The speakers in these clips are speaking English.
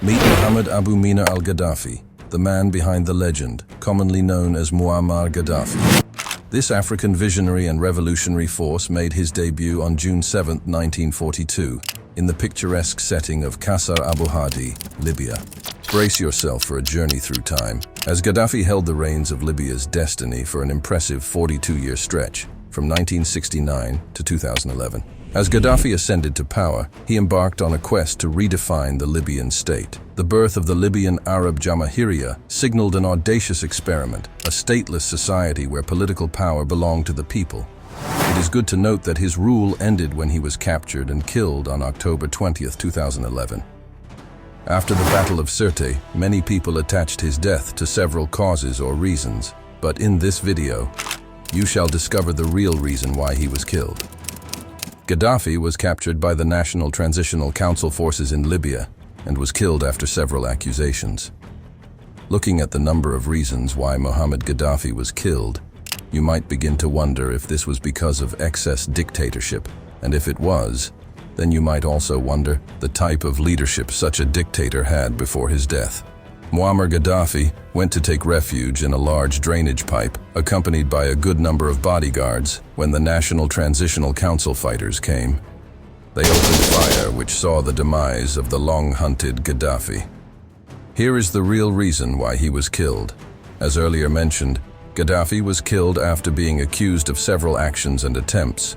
Meet Mohammed Abu Mina al-Gaddafi, the man behind the legend, commonly known as Muammar Gaddafi. This African visionary and revolutionary force made his debut on June 7, 1942, in the picturesque setting of Qasr Abu Hadi, Libya. Brace yourself for a journey through time, as Gaddafi held the reins of Libya's destiny for an impressive 42-year stretch, from 1969 to 2011. As Gaddafi ascended to power, he embarked on a quest to redefine the Libyan state. The birth of the Libyan Arab Jamahiriya signaled an audacious experiment, a stateless society where political power belonged to the people. It is good to note that his rule ended when he was captured and killed on October 20, 2011. After the Battle of Sirte, many people attached his death to several causes or reasons, but in this video, you shall discover the real reason why he was killed. Gaddafi was captured by the National Transitional Council forces in Libya and was killed after several accusations. Looking at the number of reasons why Mohammed Gaddafi was killed, you might begin to wonder if this was because of excess dictatorship, and if it was, then you might also wonder the type of leadership such a dictator had before his death. Muammar Gaddafi went to take refuge in a large drainage pipe, accompanied by a good number of bodyguards, when the National Transitional Council fighters came. They opened fire, which saw the demise of the long-hunted Gaddafi. Here is the real reason why he was killed. As earlier mentioned, Gaddafi was killed after being accused of several actions and attempts,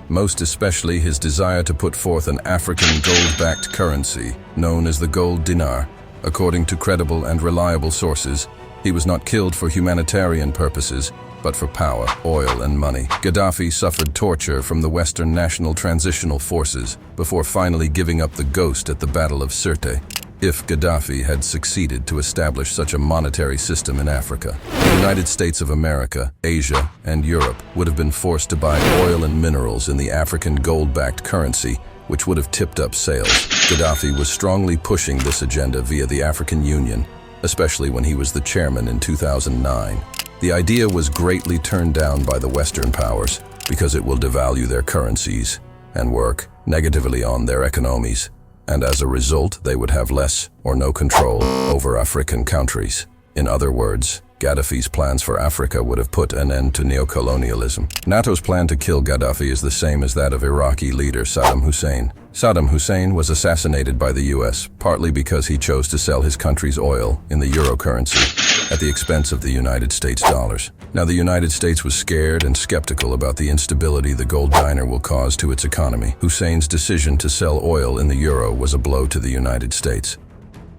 most especially his desire to put forth an African gold-backed currency known as the gold dinar. According to credible and reliable sources, he was not killed for humanitarian purposes, but for power, oil, and money. Gaddafi suffered torture from the Western National Transitional Forces before finally giving up the ghost at the Battle of Sirte. If Gaddafi had succeeded to establish such a monetary system in Africa, the United States of America, Asia, and Europe would have been forced to buy oil and minerals in the African gold-backed currency, which would have tipped up sales. Gaddafi was strongly pushing this agenda via the African Union, especially when he was the chairman in 2009. The idea was greatly turned down by the Western powers because it will devalue their currencies and work negatively on their economies, and as a result, they would have less or no control over African countries. In other words, Gaddafi's plans for Africa would have put an end to neocolonialism. NATO's plan to kill Gaddafi is the same as that of Iraqi leader Saddam Hussein. Saddam Hussein was assassinated by the US, partly because he chose to sell his country's oil in the euro currency at the expense of the United States dollars. Now, the United States was scared and skeptical about the instability the gold dinar will cause to its economy. Hussein's decision to sell oil in the euro was a blow to the United States,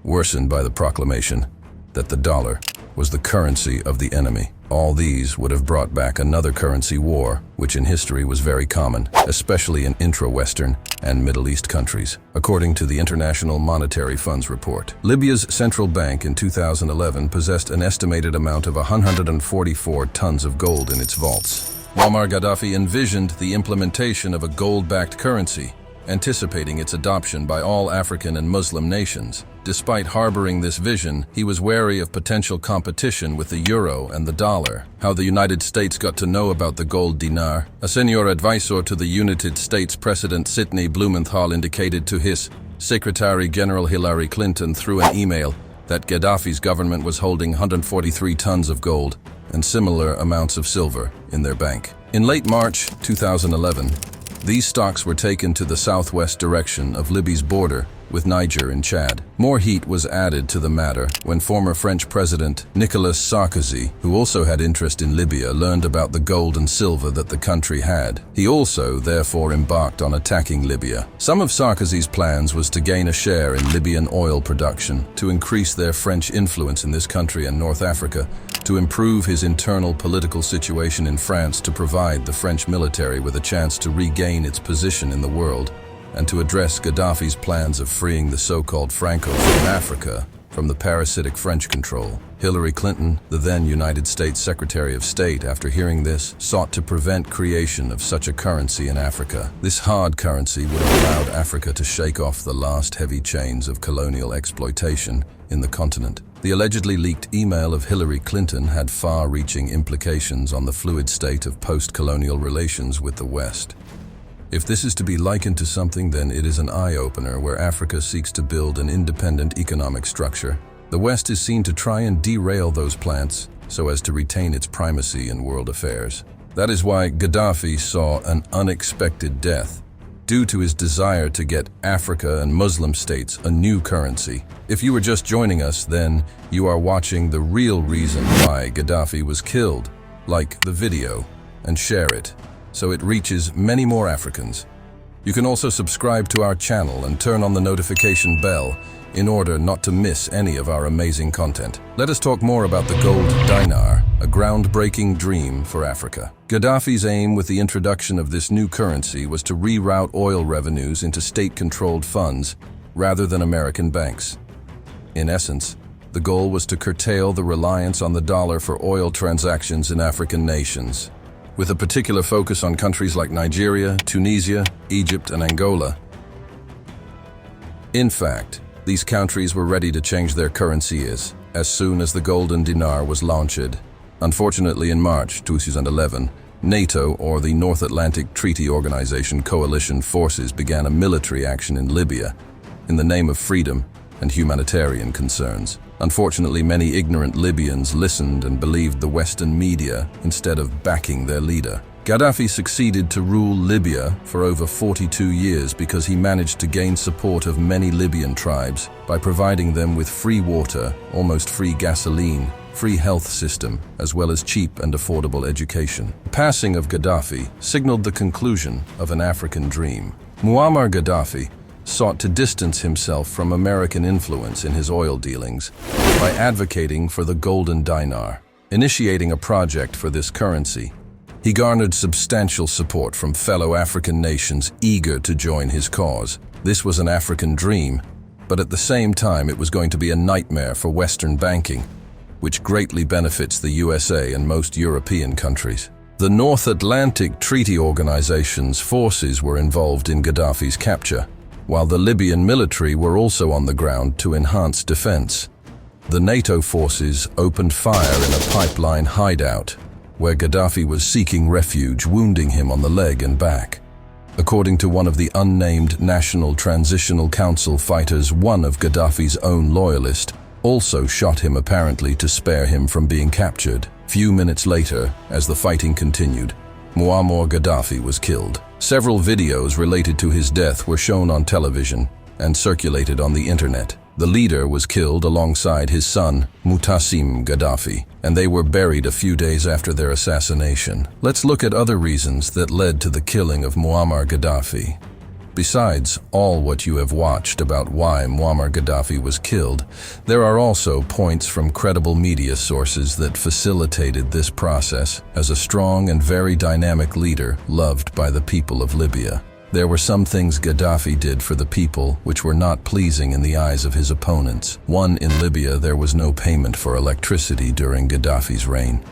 worsened by the proclamation that the dollar was the currency of the enemy. All these would have brought back another currency war, which in history was very common, especially in intra-Western and Middle East countries. According to the International Monetary Fund's report, Libya's central bank in 2011 possessed an estimated amount of 144 tons of gold in its vaults. Muammar Gaddafi envisioned the implementation of a gold-backed currency, anticipating its adoption by all African and Muslim nations. Despite harboring this vision, he was wary of potential competition with the euro and the dollar. How the United States got to know about the gold dinar? A senior advisor to the United States President Sidney Blumenthal indicated to his Secretary General Hillary Clinton through an email that Gaddafi's government was holding 143 tons of gold and similar amounts of silver in their bank. In late March 2011, these stocks were taken to the southwest direction of Libya's border with Niger and Chad. More heat was added to the matter when former French President Nicolas Sarkozy, who also had interest in Libya, learned about the gold and silver that the country had. He also, therefore, embarked on attacking Libya. Some of Sarkozy's plans was to gain a share in Libyan oil production, to increase their French influence in this country and North Africa, to improve his internal political situation in France, to provide the French military with a chance to regain its position in the world, and to address Gaddafi's plans of freeing the so-called Francophones in Africa from the parasitic French control. Hillary Clinton, the then United States Secretary of State, after hearing this, sought to prevent creation of such a currency in Africa. This hard currency would have allowed Africa to shake off the last heavy chains of colonial exploitation in the continent. The allegedly leaked email of Hillary Clinton had far-reaching implications on the fluid state of post-colonial relations with the West. If this is to be likened to something, then it is an eye-opener where Africa seeks to build an independent economic structure. The West is seen to try and derail those plans so as to retain its primacy in world affairs. That is why Gaddafi saw an unexpected death, due to his desire to get Africa and Muslim states a new currency. If you were just joining us, then you are watching the real reason why Gaddafi was killed. Like the video and share it, so it reaches many more Africans. You can also subscribe to our channel and turn on the notification bell in order not to miss any of our amazing content. Let us talk more about the gold dinar, a groundbreaking dream for Africa. Gaddafi's aim with the introduction of this new currency was to reroute oil revenues into state-controlled funds rather than American banks. In essence, the goal was to curtail the reliance on the dollar for oil transactions in African nations, with a particular focus on countries like Nigeria, Tunisia, Egypt, and Angola. In fact, these countries were ready to change their currency as soon as the golden dinar was launched. Unfortunately, in March 2011, NATO, or the North Atlantic Treaty Organization coalition forces, began a military action in Libya in the name of freedom and humanitarian concerns. Unfortunately, many ignorant Libyans listened and believed the Western media instead of backing their leader. Gaddafi succeeded to rule Libya for over 42 years because he managed to gain support of many Libyan tribes by providing them with free water, almost free gasoline, free health system, as well as cheap and affordable education. The passing of Gaddafi signaled the conclusion of an African dream. Muammar Gaddafi sought to distance himself from American influence in his oil dealings by advocating for the golden dinar. Initiating a project for this currency, he garnered substantial support from fellow African nations eager to join his cause. This was an African dream, but at the same time it was going to be a nightmare for Western banking, which greatly benefits the USA and most European countries. The North Atlantic Treaty Organization's forces were involved in Gaddafi's capture, while the Libyan military were also on the ground to enhance defense. The NATO forces opened fire in a pipeline hideout, where Gaddafi was seeking refuge, wounding him on the leg and back. According to one of the unnamed National Transitional Council fighters, one of Gaddafi's own loyalists also shot him, apparently to spare him from being captured. Few minutes later, as the fighting continued, Muammar Gaddafi was killed. Several videos related to his death were shown on television and circulated on the internet. The leader was killed alongside his son, Mutassim Gaddafi, and they were buried a few days after their assassination. Let's look at other reasons that led to the killing of Muammar Gaddafi. Besides all what you have watched about why Muammar Gaddafi was killed, there are also points from credible media sources that facilitated this process as a strong and very dynamic leader loved by the people of Libya. There were some things Gaddafi did for the people which were not pleasing in the eyes of his opponents. One, in Libya there was no payment for electricity during Gaddafi's reign.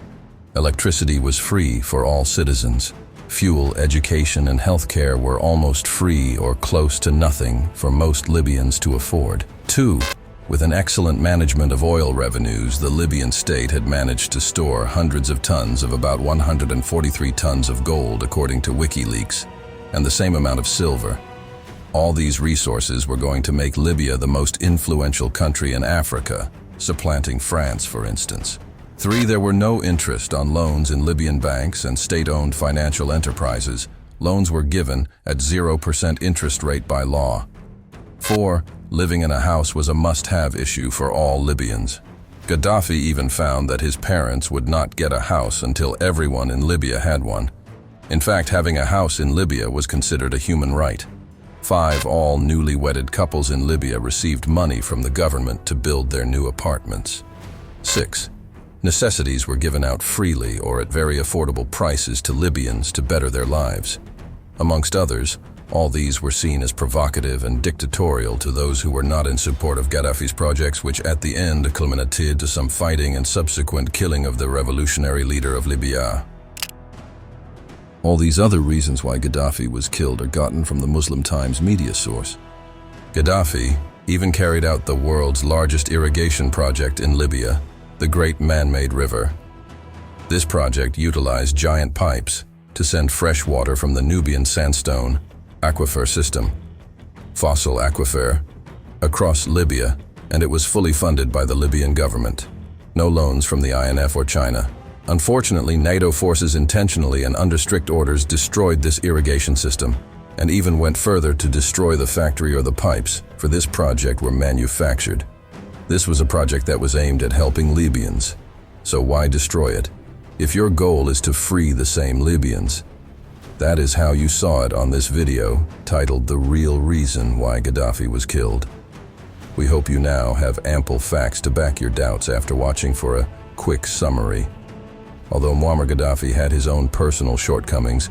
Electricity was free for all citizens. Fuel, education, and healthcare were almost free or close to nothing for most Libyans to afford. 2. With an excellent management of oil revenues, the Libyan state had managed to store hundreds of tons of about 143 tons of gold, according to WikiLeaks, and the same amount of silver. All these resources were going to make Libya the most influential country in Africa, supplanting France, for instance. 3. There were no interest on loans in Libyan banks and state-owned financial enterprises. Loans were given at 0% interest rate by law. 4. Living in a house was a must-have issue for all Libyans. Gaddafi even found that his parents would not get a house until everyone in Libya had one. In fact, having a house in Libya was considered a human right. 5. All newly wedded couples in Libya received money from the government to build their new apartments. 6. Necessities were given out freely or at very affordable prices to Libyans to better their lives. Amongst others, all these were seen as provocative and dictatorial to those who were not in support of Gaddafi's projects, which at the end culminated to some fighting and subsequent killing of the revolutionary leader of Libya. All these other reasons why Gaddafi was killed are gotten from the Muslim Times media source. Gaddafi even carried out the world's largest irrigation project in Libya, the Great Man-Made River. This project utilized giant pipes to send fresh water from the Nubian sandstone aquifer system, fossil aquifer, across Libya, and it was fully funded by the Libyan government. No loans from the INF or China. Unfortunately, NATO forces intentionally and under strict orders destroyed this irrigation system, and even went further to destroy the factory or the pipes for this project were manufactured. This was a project that was aimed at helping Libyans. So why destroy it? If your goal is to free the same Libyans. That is how you saw it on this video, titled "The Real Reason Why Gaddafi Was Killed." We hope you now have ample facts to back your doubts after watching for a quick summary. Although Muammar Gaddafi had his own personal shortcomings,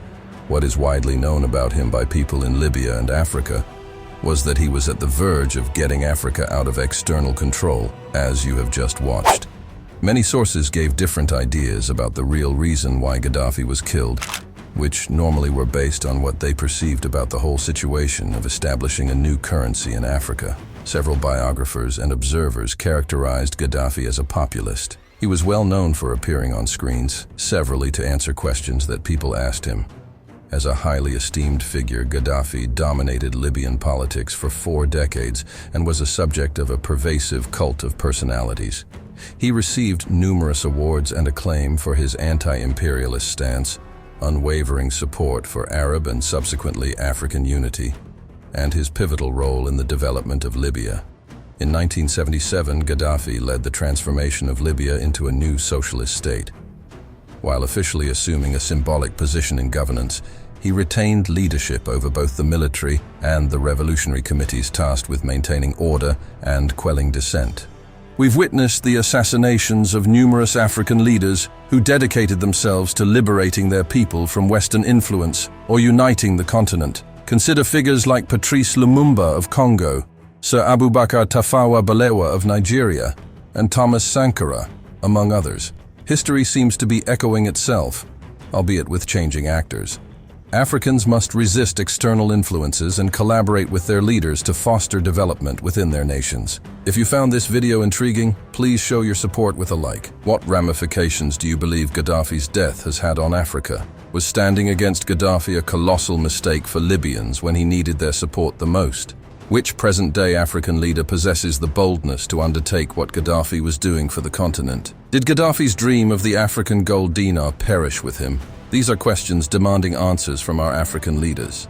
what is widely known about him by people in Libya and Africa was that he was at the verge of getting Africa out of external control, as you have just watched. Many sources gave different ideas about the real reason why Gaddafi was killed, which normally were based on what they perceived about the whole situation of establishing a new currency in Africa. Several biographers and observers characterized Gaddafi as a populist. He was well known for appearing on screens, severally to answer questions that people asked him. As a highly esteemed figure, Gaddafi dominated Libyan politics for 4 decades and was a subject of a pervasive cult of personalities. He received numerous awards and acclaim for his anti-imperialist stance, unwavering support for Arab and subsequently African unity, and his pivotal role in the development of Libya. In 1977, Gaddafi led the transformation of Libya into a new socialist state. While officially assuming a symbolic position in governance, he retained leadership over both the military and the revolutionary committees tasked with maintaining order and quelling dissent. We've witnessed the assassinations of numerous African leaders who dedicated themselves to liberating their people from Western influence or uniting the continent. Consider figures like Patrice Lumumba of Congo, Sir Abubakar Tafawa Balewa of Nigeria, and Thomas Sankara, among others. History seems to be echoing itself, albeit with changing actors. Africans must resist external influences and collaborate with their leaders to foster development within their nations. If you found this video intriguing, please show your support with a like. What ramifications do you believe Gaddafi's death has had on Africa? Was standing against Gaddafi a colossal mistake for Libyans when he needed their support the most? Which present-day African leader possesses the boldness to undertake what Gaddafi was doing for the continent? Did Gaddafi's dream of the African gold dinar perish with him? These are questions demanding answers from our African leaders.